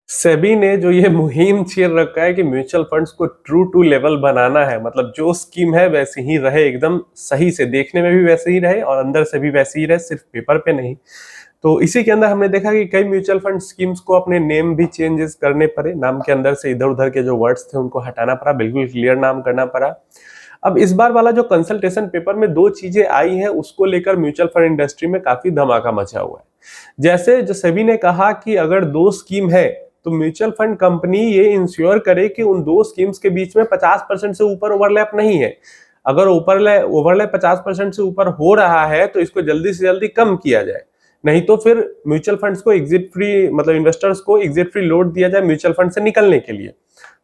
सेबी ने जो ये मुहिम छेड़ रखा है कि म्यूचुअल फंड्स को ट्रू टू लेवल बनाना है, मतलब जो स्कीम है वैसी ही रहे, एकदम सही से देखने में भी वैसे ही रहे और अंदर से भी वैसे ही रहे, सिर्फ पेपर पे नहीं। तो इसी के अंदर हमने देखा कि कई म्यूचुअल फंड स्कीम्स को अपने नेम भी चेंजेस करने पड़े, नाम के अंदर से इधर उधर के जो वर्ड्स थे उनको हटाना पड़ा, बिल्कुल क्लियर नाम करना पड़ा। अब इस बार वाला जो कंसल्टेशन पेपर में दो चीजें आई हैं, उसको लेकर म्यूचुअल फंड इंडस्ट्री में काफी धमाका मचा हुआ है। जैसे जो सेबी ने कहा कि अगर दो स्कीम है तो म्यूचुअल फंड कंपनी ये इंश्योर करे कि उन दो स्कीम्स के बीच में 50% से ऊपर ओवरलैप नहीं है। अगर ओवरलैप 50% से ऊपर हो रहा है तो इसको जल्दी से जल्दी कम किया जाए, नहीं तो फिर म्यूचुअल फंड्स को एग्जिट फ्री, मतलब इन्वेस्टर्स को एग्जिट फ्री लोड दिया जाए म्यूचुअल फंड से निकलने के लिए।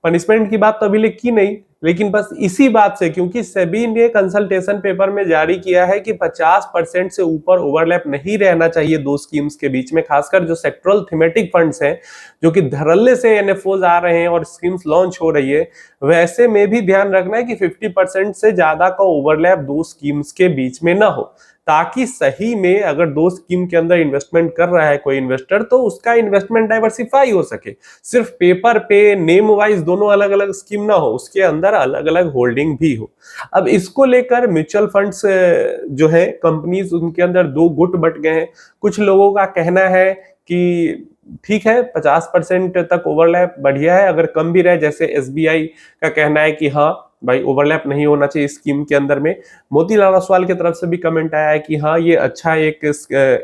पनिशमेंट की बात तो अभी की नहीं, लेकिन बस इसी बात से, क्योंकि सेबी ने कंसल्टेशन पेपर में जारी किया है कि 50% से ऊपर ओवरलैप नहीं रहना चाहिए दो स्कीम्स के बीच में, खासकर जो सेक्टरल थीमेटिक फंड्स हैं, जो कि धड़ल्ले से एनएफओज आ रहे हैं और स्कीम्स लॉन्च हो रही है, वैसे में भी ध्यान रखना है कि 50% से ज्यादा का ओवरलैप दो स्कीम्स के बीच में ना हो, ताकि सही में अगर दो स्कीम के अंदर इन्वेस्टमेंट कर रहा है कोई इन्वेस्टर तो उसका इन्वेस्टमेंट डाइवर्सिफाई हो सके। सिर्फ पेपर पे नेम वाइज दोनों अलग अलग स्कीम ना हो, उसके अंदर अलग अलग होल्डिंग भी हो। अब इसको लेकर म्यूचुअल फंड्स जो है कंपनीज, उनके अंदर दो गुट बट गए हैं। कुछ लोगों का कहना है कि ठीक है 50% तक ओवरलैप बढ़िया है, अगर कम भी रहे, जैसे एसबीआई का कहना है कि हाँ भाई ओवरलैप नहीं होना चाहिए स्कीम के अंदर में। मोतीलाल ओसवाल की तरफ से भी कमेंट आया है कि हाँ ये अच्छा एक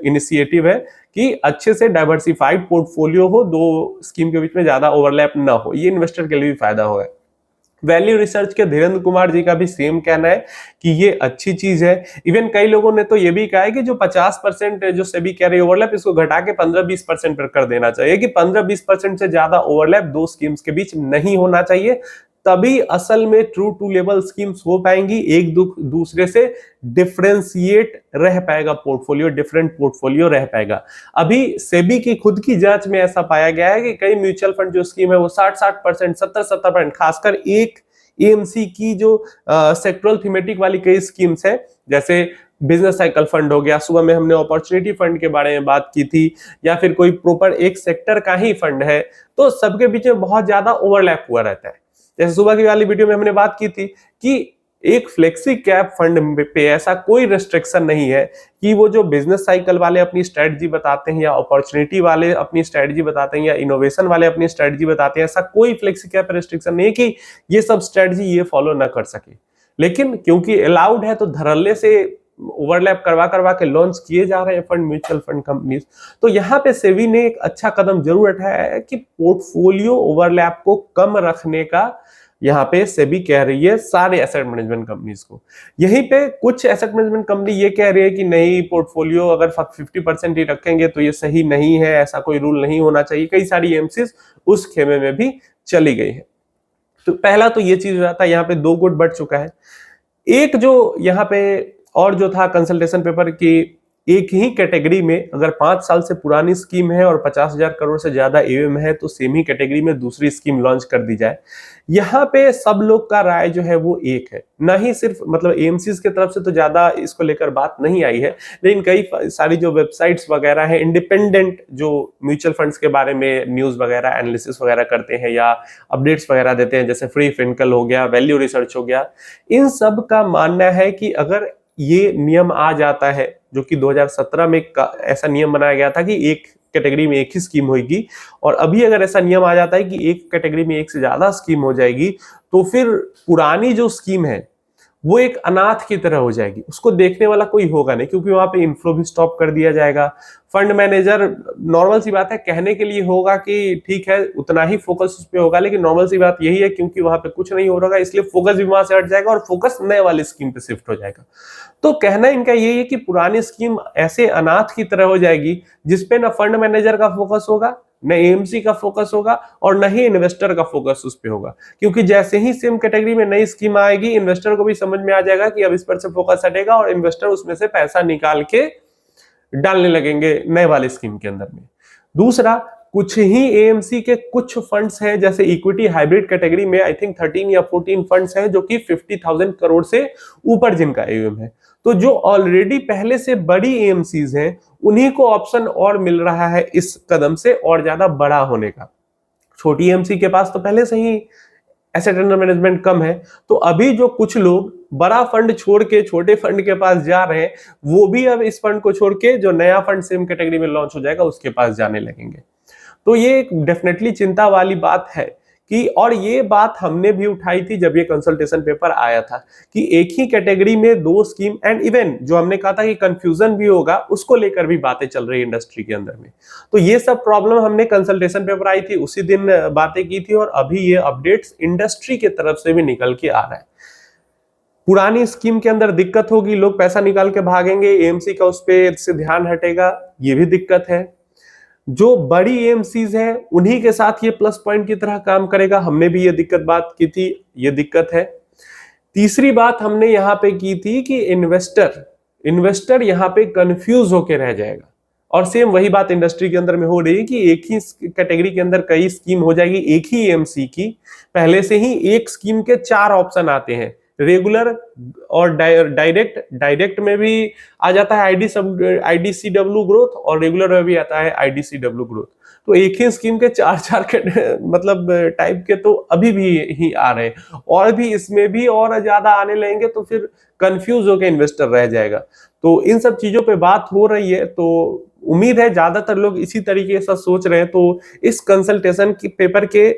इनिशिएटिव है कि अच्छे से डाइवर्सिफाइड पोर्टफोलियो हो, दो स्कीम के बीच में ज्यादा ओवरलैप ना हो, ये इन्वेस्टर के लिए भी फायदा होगा। वैल्यू रिसर्च के धीरेन्द्र कुमार जी का भी सेम कहना है कि ये अच्छी चीज है। इवन कई लोगों ने तो ये भी कहा है कि जो 50% जो सेबी कह रही है ओवरलैप, इसको घटा के 15-20% पर कर देना चाहिए, कि 15-20% से ज्यादा ओवरलैप दो स्कीम्स के बीच नहीं होना चाहिए, तभी असल में ट्रू टू लेवल स्कीम्स हो पाएंगी, एक दूसरे से डिफरेंशिएट रह पाएगा पोर्टफोलियो, डिफरेंट पोर्टफोलियो रह पाएगा। अभी सेबी की खुद की जांच में ऐसा पाया गया है कि कई म्यूचुअल फंड जो स्कीम है वो 60-60%, 70-70%, खासकर एक एएमसी की जो सेक्टरल थीमेटिक वाली कई स्कीम्स है, जैसे बिजनेस साइकिल फंड हो गया, सुबह में हमने अपॉर्चुनिटी फंड के बारे में बात की थी, या फिर कोई प्रॉपर एक सेक्टर का ही फंड है, तो सबके बीच में बहुत ज्यादा ओवरलैप हुआ रहता है। जैसे सुबह की वाली वीडियो में हमने बात की थी कि एक फ्लेक्सी कैप फंड पे ऐसा कोई रेस्ट्रिक्शन नहीं है कि वो जो बिजनेस साइकिल वाले अपनी स्ट्रेटजी बताते हैं, या अपॉर्चुनिटी वाले अपनी स्ट्रेटजी बताते हैं, या इनोवेशन वाले अपनी स्ट्रेटजी बताते हैं, ऐसा कोई फ्लेक्सी कैप रेस्ट्रिक्शन नहीं है कि ये सब स्ट्रेटजी ये फॉलो ना कर सके। लेकिन क्योंकि अलाउड है तो धड़ल्ले से ओवरलैप करवा करवा के लॉन्च किए जा रहे हैं फंड, म्यूचुअल फंड कंपनीज। तो यहाँ पे सेबी ने एक अच्छा कदम जरूर उठाया है कि पोर्टफोलियो ओवरलैप को कम रखने का, यहाँ पे सेबी कह रही है सारे एसेट मैनेजमेंट कंपनीज को। यहीं पे कुछ एसेट मैनेजमेंट कंपनी ये कह रही है कि नहीं, पोर्टफोलियो अगर 50% ही रखेंगे तो ये सही नहीं है, ऐसा कोई रूल नहीं होना चाहिए। कई सारी एमसीज उस खेमे में भी चली गई है। तो पहला तो ये चीज हो जाता है, यहाँ पे दो गुट बढ़ चुका है। एक जो यहाँ पे और जो था कंसल्टेशन पेपर की, एक ही कैटेगरी में अगर 5 साल से पुरानी स्कीम है और 50,000 करोड़ से ज्यादा एयूएम है तो सेम ही कैटेगरी में दूसरी स्कीम लॉन्च कर दी जाए। यहाँ पे सब लोग का राय जो है वो एक है, ना ही सिर्फ मतलब एएमसीज की तरफ से तो ज्यादा इसको लेकर बात नहीं आई है, लेकिन कई सारी जो वेबसाइट्स वगैरह है, इंडिपेंडेंट जो म्यूचुअल फंड्स के बारे में न्यूज वगैरह एनालिसिस वगैरह करते हैं या अपडेट्स वगैरह देते हैं, जैसे फ्री फिनकल हो गया, वैल्यू रिसर्च हो गया, इन सब का मानना है कि अगर ये नियम आ जाता है, जो कि 2017 में ऐसा नियम बनाया गया था कि एक कैटेगरी में एक ही स्कीम होगी, और अभी अगर ऐसा नियम आ जाता है कि एक कैटेगरी में एक से ज्यादा स्कीम हो जाएगी, तो फिर पुरानी जो स्कीम है वो एक अनाथ की तरह हो जाएगी, उसको देखने वाला कोई होगा नहीं, क्योंकि वहां पे इन्फ्लो भी स्टॉप कर दिया जाएगा। फंड मैनेजर, नॉर्मल सी बात है, कहने के लिए होगा कि ठीक है उतना ही फोकस उस पर होगा, लेकिन नॉर्मल सी बात यही है क्योंकि वहां पे कुछ नहीं हो रहा है, इसलिए फोकस भी वहां से हट जाएगा और फोकस नए वाली स्कीम पे शिफ्ट हो जाएगा। तो कहना इनका यही है कि पुरानी स्कीम ऐसे अनाथ की तरह हो जाएगी जिसपे ना फंड मैनेजर का फोकस होगा, न एएमसी का फोकस होगा, और न ही इन्वेस्टर का फोकस उस पे होगा, क्योंकि जैसे ही सेम कैटेगरी में नई स्कीम आएगी, इन्वेस्टर को भी समझ में आ जाएगा कि अब इस पर से फोकस हटेगा और इन्वेस्टर उसमें से पैसा निकाल के डालने लगेंगे नए वाले स्कीम के अंदर में। दूसरा, कुछ ही एएमसी के कुछ फंड्स हैं, जैसे इक्विटी हाइब्रिड कैटेगरी में आई थिंक 13 या 14 फंड्स हैं जो कि 50,000 करोड़ से ऊपर जिनका एयूएम है। तो जो ऑलरेडी पहले से बड़ी एएमसीज हैं, उन्हीं को ऑप्शन और मिल रहा है इस कदम से और ज्यादा बड़ा होने का। छोटी एएमसी के पास तो पहले से ही एसेट अंडर मैनेजमेंट कम है, तो अभी जो कुछ लोग बड़ा फंड छोड़ के छोटे फंड के पास जा रहे हैं, वो भी अब इस फंड को छोड़ के जो नया फंड सेम कैटेगरी में लॉन्च हो जाएगा उसके पास जाने लगेंगे। तो ये डेफिनेटली चिंता वाली बात है कि, और ये बात हमने भी उठाई थी जब ये कंसल्टेशन पेपर आया था कि एक ही कैटेगरी में दो स्कीम, एंड इवन जो हमने कहा था कि कंफ्यूजन भी होगा, उसको लेकर भी बातें चल रही है इंडस्ट्री के अंदर में। तो ये सब प्रॉब्लम हमने कंसल्टेशन पेपर आई थी उसी दिन बातें की थी, और अभी ये अपडेट्स इंडस्ट्री की तरफ से भी निकल के आ रहा है। पुरानी स्कीम के अंदर दिक्कत होगी, लोग पैसा निकाल के भागेंगे, एएमसी का उस पे से ध्यान हटेगा, ये भी दिक्कत है। जो बड़ी एएमसीज हैं उन्हीं के साथ ये प्लस पॉइंट की तरह काम करेगा, हमने भी ये बात की थी, ये दिक्कत है। तीसरी बात हमने यहाँ पे की थी कि इन्वेस्टर यहाँ पे कंफ्यूज होके रह जाएगा, और सेम वही बात इंडस्ट्री के अंदर में हो रही है कि एक ही कैटेगरी के अंदर कई स्कीम हो जाएगी एक ही एएमसी की। पहले से ही एक स्कीम के 4 ऑप्शन आते हैं, रेगुलर और डायरेक्ट में भी आ जाता है आईडीसीडब्ल्यू ग्रोथ, और रेगुलर में भी आता है आईडीसीडब्ल्यू ग्रोथ। तो एक ही स्कीम के 4 के मतलब टाइप के तो अभी भी ही आ रहे हैं, और भी इसमें भी और ज्यादा आने लगेंगे, तो फिर कंफ्यूज होकर इन्वेस्टर रह जाएगा। तो इन सब चीजों पे बात हो रही है, तो उम्मीद है ज्यादातर लोग इसी तरीके से सोच रहे हैं। तो इस कंसल्टेशन की पेपर के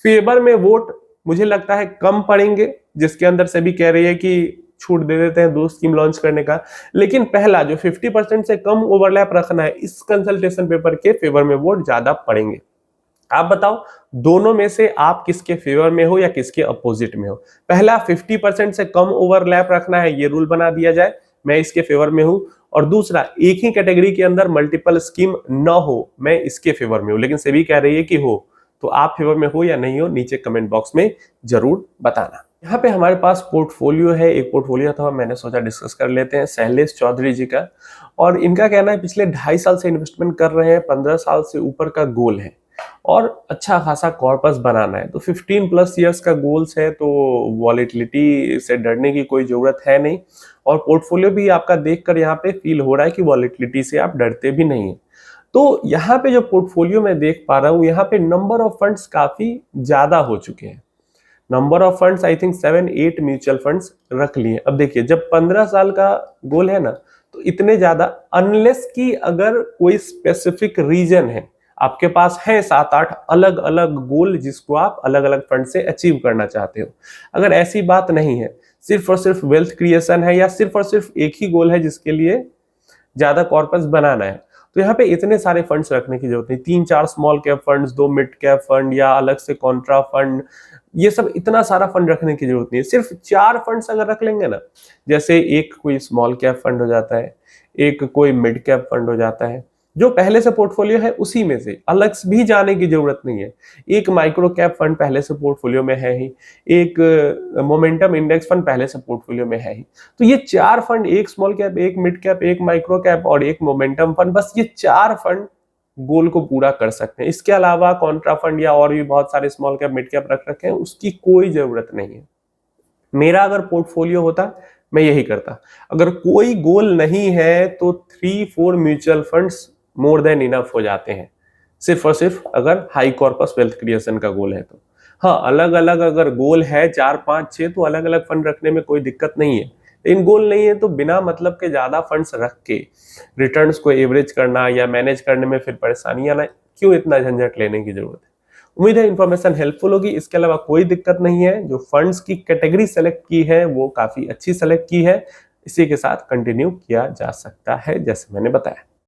फेवर में वोट मुझे लगता है कम पड़ेंगे, जिसके अंदर से भी कह रही है कि छूट दे देते हैं 2 स्कीम लॉन्च करने का, लेकिन पहला जो 50% से कम ओवरलैप रखना है, इस कंसल्टेशन पेपर के फेवर में वोट ज्यादा पड़ेंगे। आप बताओ दोनों में से आप किसके फेवर में हो या किसके अपोजिट में हो? पहला 50% से कम ओवरलैप रखना है, ये रूल बना दिया जाए, मैं इसके फेवर में हूं। और दूसरा, एक ही कैटेगरी के अंदर मल्टीपल स्कीम न हो, मैं इसके फेवर में हूं। लेकिन सेबी कह रही है कि हो, तो आप फेवर में हो या नहीं हो, नीचे कमेंट बॉक्स में जरूर बताना। यहाँ पे हमारे पास पोर्टफोलियो है, एक पोर्टफोलियो था, मैंने सोचा डिस्कस कर लेते हैं, शैलेश चौधरी जी का। और इनका कहना है पिछले 2.5 साल से इन्वेस्टमेंट कर रहे हैं, 15 साल से ऊपर का गोल है और अच्छा खासा कॉर्पस बनाना है। तो 15+ ईयर्स का गोल्स है, तो वॉलेटिलिटी से डरने की कोई जरूरत है नहीं। और पोर्टफोलियो भी आपका देखकर यहाँ पे फील हो रहा है कि वॉलेटिलिटी से आप डरते भी नहीं है। तो यहाँ पे जो पोर्टफोलियो मैं देख पा रहा हूँ, यहाँ पे नंबर ऑफ फंड्स काफी ज्यादा हो चुके हैं। Number of funds I think 7-8 mutual funds रख लिए। अब देखिए, जब 15 साल का गोल है ना, तो इतने ज्यादा, अनलेस कि अगर कोई स्पेसिफिक रीजन है, आपके पास है 7-8 अलग अलग गोल जिसको आप अलग अलग फंड से अचीव करना चाहते हो। अगर ऐसी बात नहीं है, सिर्फ और सिर्फ वेल्थ क्रिएशन है, या सिर्फ और सिर्फ एक ही गोल है जिसके लिए ज्यादा कॉर्पस बनाना है, तो यहाँ पे इतने सारे फंड्स रखने की जरूरत नहीं। 3-4 small cap funds, 2 mid cap fund, या अलग से कॉन्ट्रा फंड, ये सब इतना सारा फंड रखने की जरूरत नहीं है। सिर्फ 4 फंड्स अगर रख लेंगे ना, जैसे एक कोई स्मॉल कैप फंड हो जाता है, एक कोई मिड कैप फंड हो जाता है, जो पहले से पोर्टफोलियो है उसी में से, अलग भी जाने की जरूरत नहीं है। एक माइक्रो कैप फंड पहले से पोर्टफोलियो में है ही, एक मोमेंटम इंडेक्स फंड पहले से पोर्टफोलियो में है ही। तो ये 4 फंड, एक स्मॉल कैप, एक मिड कैप, एक माइक्रो कैप और एक मोमेंटम फंड, बस ये 4 फंड गोल को पूरा कर सकते हैं। इसके अलावा कॉन्ट्रा फंड या और भी बहुत सारे स्मॉल कैप, मिड कैप रख रखे हैं, उसकी कोई जरूरत नहीं है। मेरा अगर पोर्टफोलियो होता, मैं यही करता। अगर कोई गोल नहीं है तो 3-4 mutual funds more than enough हो जाते हैं, सिर्फ और सिर्फ अगर हाई कॉर्पस वेल्थ क्रिएशन का गोल है तो। हाँ, अलग अलग अगर गोल है 4-5-6, तो अलग अलग फंड रखने में कोई दिक्कत नहीं है। लेकिन गोल नहीं है तो बिना मतलब के ज्यादा फंड्स रख के रिटर्न्स को एवरेज करना या मैनेज करने में फिर परेशानी आना, क्यों इतना झंझट लेने की जरूरत है। उम्मीद है इन्फॉर्मेशन हेल्पफुल होगी। इसके अलावा कोई दिक्कत नहीं है। जो फंड्स की कैटेगरी सेलेक्ट की है वो काफी अच्छी सेलेक्ट की है, इसी के साथ कंटिन्यू किया जा सकता है जैसे मैंने बताया।